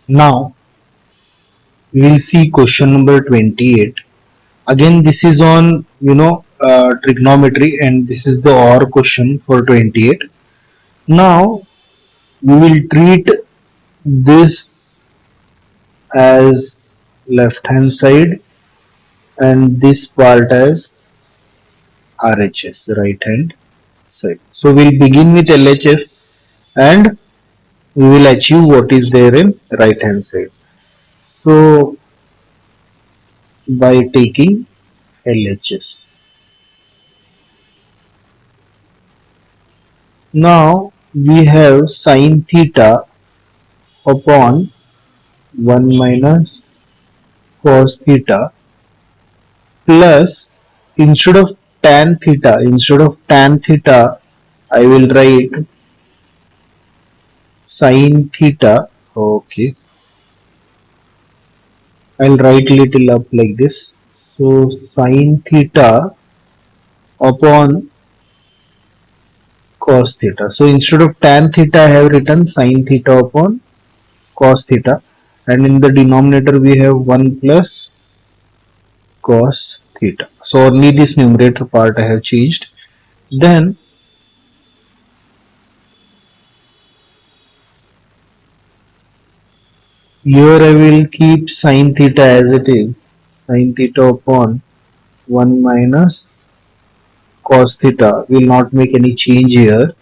Now we will see question number 28. Again, this is on trigonometry, and this is the OR question for 28. Now we will treat this as left hand side and this part as RHS, right hand side. So we'll begin with LHS and we will achieve what is there in right hand side. So by taking LHS. Now we have sine theta upon 1 minus cos theta plus instead of tan theta I will write sine theta. Okay, I'll write little up like this. So sine theta upon cos theta. So instead of tan theta I have written sine theta upon cos theta, and in the denominator we have 1 plus cos theta. So only this numerator part I have changed. Then here I will keep sine theta as it is, sine theta upon 1 minus cos theta. Will not make any change here,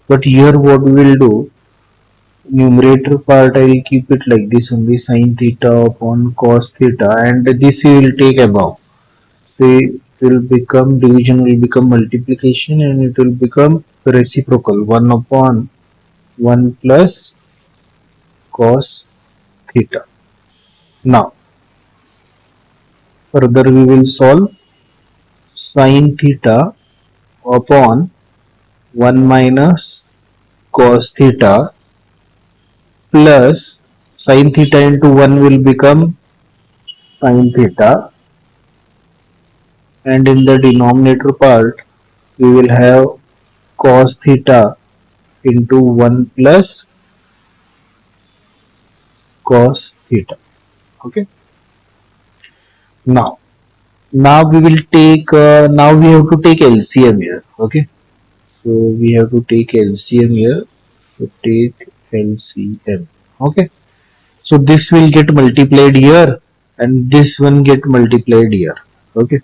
but here what we will do, numerator part I will keep it like this only, sine theta upon cos theta, and this you will take above. So it will become, division will become multiplication, and it will become reciprocal, 1 upon 1 plus cos theta. Now further we will solve. Sine theta upon 1 minus cos theta plus sine theta into 1 will become sine theta, and in the denominator part we will have cos theta into 1 plus cos theta. Okay, now we will take now we have to take LCM here. Okay, so we have to take LCM here. So take LCM. Okay, so this will get multiplied here and this one get multiplied here. Okay,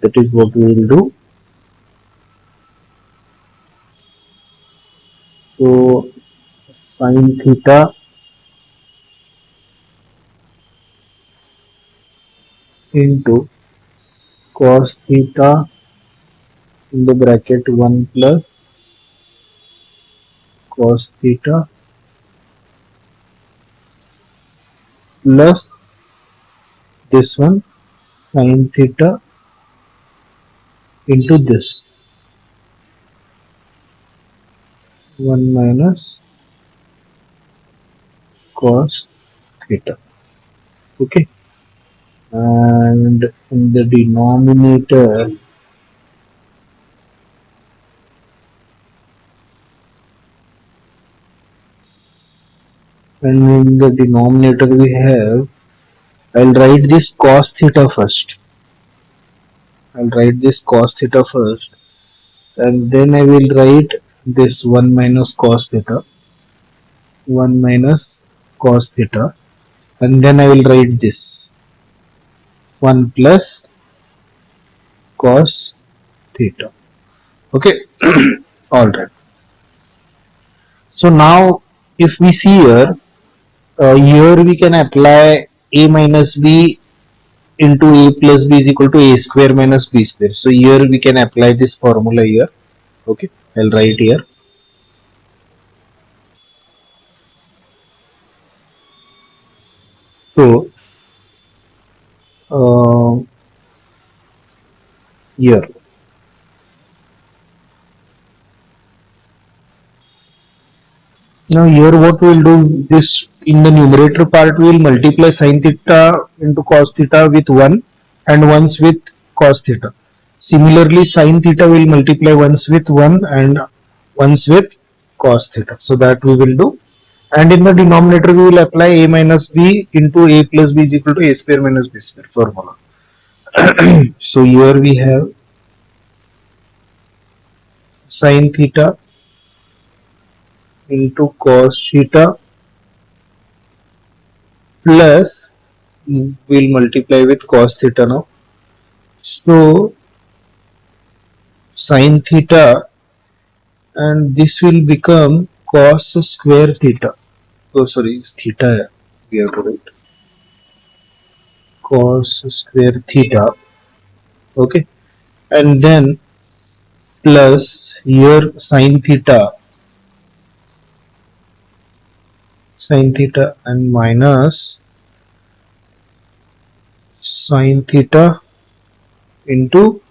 that is what we will do. So sine theta into cos theta in the bracket 1 plus cos theta plus this one sine theta into this 1 minus cos theta. Okay, and in the denominator we have, I'll write this cos theta first. And then I will write this 1 minus cos theta, and then I will write this 1 plus cos theta. Okay, alright. So now if we see here, here we can apply a minus b into a plus b is equal to a square minus b square. So here we can apply this formula here. Okay, I'll write here. So here now here what we will do, this in the numerator part we will multiply sine theta into cos theta with 1 and once with cos theta. Similarly sine theta will multiply once with 1 and once with cos theta. So that we will do, And in the denominator we will apply a minus b into a plus b is equal to a square minus b square formula. So here we have sin theta into cos theta plus we'll multiply with cos theta now. So sin theta, and this will become cos square theta. Oh sorry, it's theta we have to write. Cos square theta. Okay. And then plus here sin theta and minus sin theta into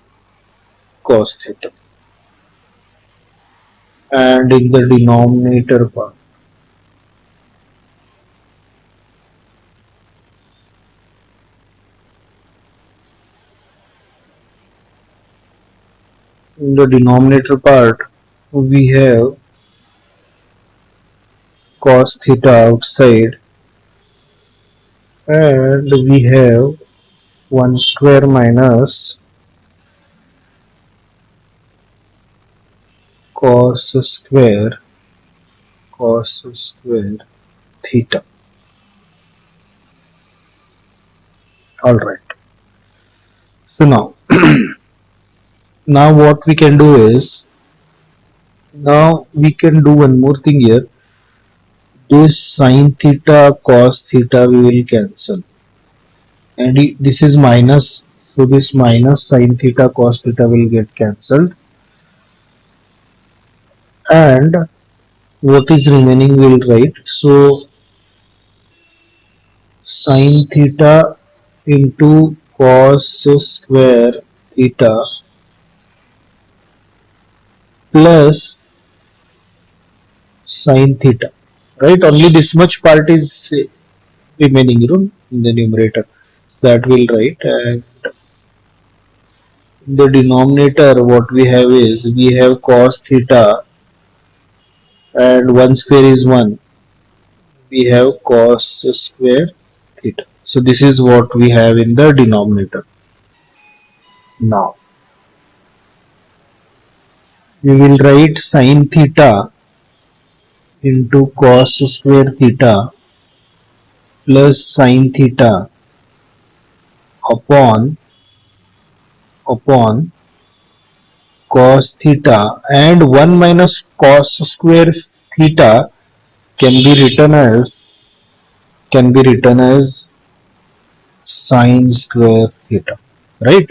cos theta, and in the denominator part we have cos theta outside, and we have 1 square minus cos square theta. Alright. So now what we can do is, now we can do one more thing here. This sin theta cos theta we will cancel, and this is minus, so this minus sin theta cos theta will get cancelled, and what is remaining we will write. So sin theta into cos square theta plus sin theta, right? Only this much part is remaining, in the numerator, that we'll write. And in the denominator what we have is, we have cos theta, and 1 square is 1, we have cos square theta. So this is what we have in the denominator. Now we will write sin theta into cos square theta plus sin theta upon cos theta, and 1 minus cos square theta can be written as sin square theta, right?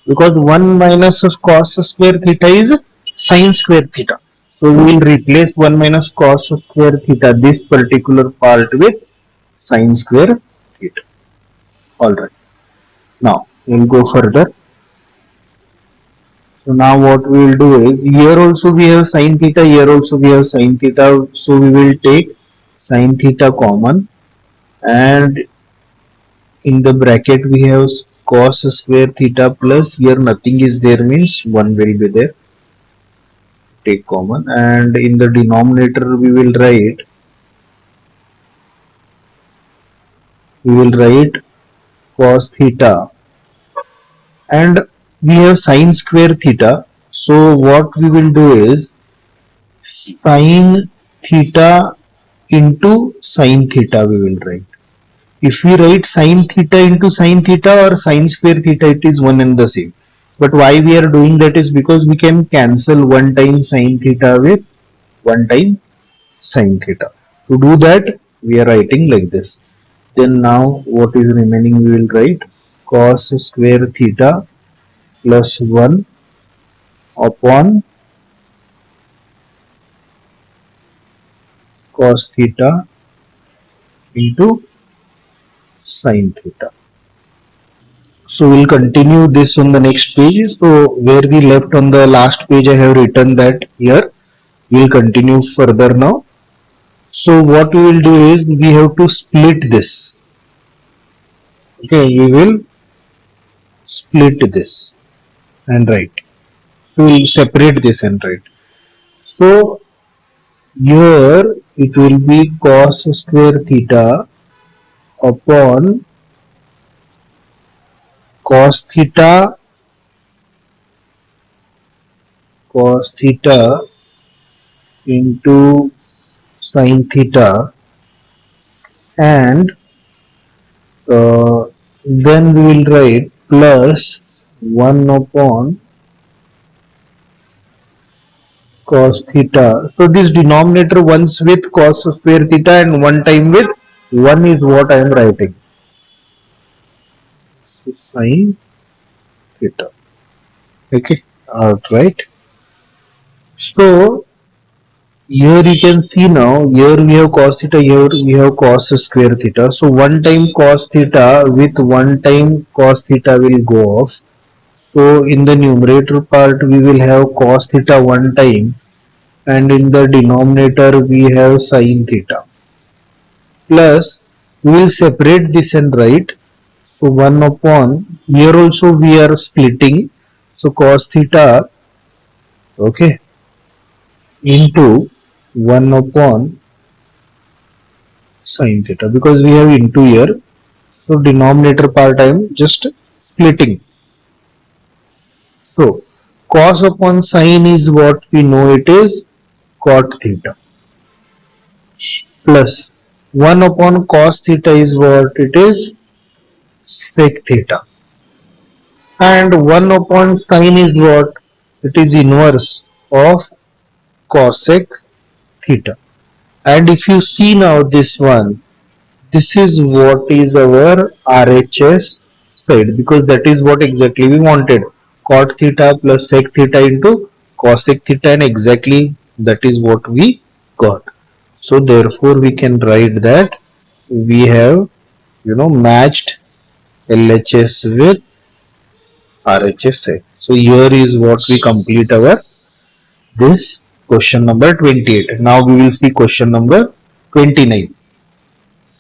Because 1 minus cos square theta is sin square theta. So we will replace 1 minus cos square theta, this particular part, with sin square theta. Alright. Now we will go further. So now what we will do is, here also we have sin theta, here also we have sin theta. So we will take sin theta common, and in the bracket we have cos square theta plus, here nothing is there means 1 will be there, take common, and in the denominator we will write cos theta, and we have sin square theta. So what we will do is sin theta into sin theta we will write. If we write sin theta into sin theta or sin square theta, it is one and the same. But why we are doing that is because we can cancel one time sin theta with one time sin theta. To do that, we are writing like this. Then now what is remaining, we will write cos square theta plus 1 upon cos theta into sin theta. So we'll continue this on the next page. So where we left on the last page, I have written that here. We'll continue further now. So what we will do is, we have to split this. Okay, we will split this and write. We will separate this and write. So Here it will be cos square theta upon cos theta into sin theta, and then we will write plus 1 upon cos theta. So this denominator once with cos square theta and one time with 1 is what I am writing. So sin theta. Okay, alright. So here you can see now, here we have cos theta, here we have cos square theta. So one time cos theta with one time cos theta will go off. So in the numerator part we will have cos theta one time, and in the denominator we have sin theta. Plus we will separate this and write, so 1 upon, here also we are splitting, so cos theta, okay, into 1 upon sin theta, because we have into here, so denominator part I am just splitting. So cos upon sin is what we know, it is cot theta, plus 1 upon cos theta is what it is, sec theta, and 1 upon sin is what, it is inverse of cosec theta. And if you see now this one, this is what is our RHS side, because that is what exactly we wanted, cot theta plus sec theta into cosec theta, and exactly that is what we got. So therefore we can write that we have, matched LHS with RHS side. So here is what we complete our this question number 28. Now we will see question number 29.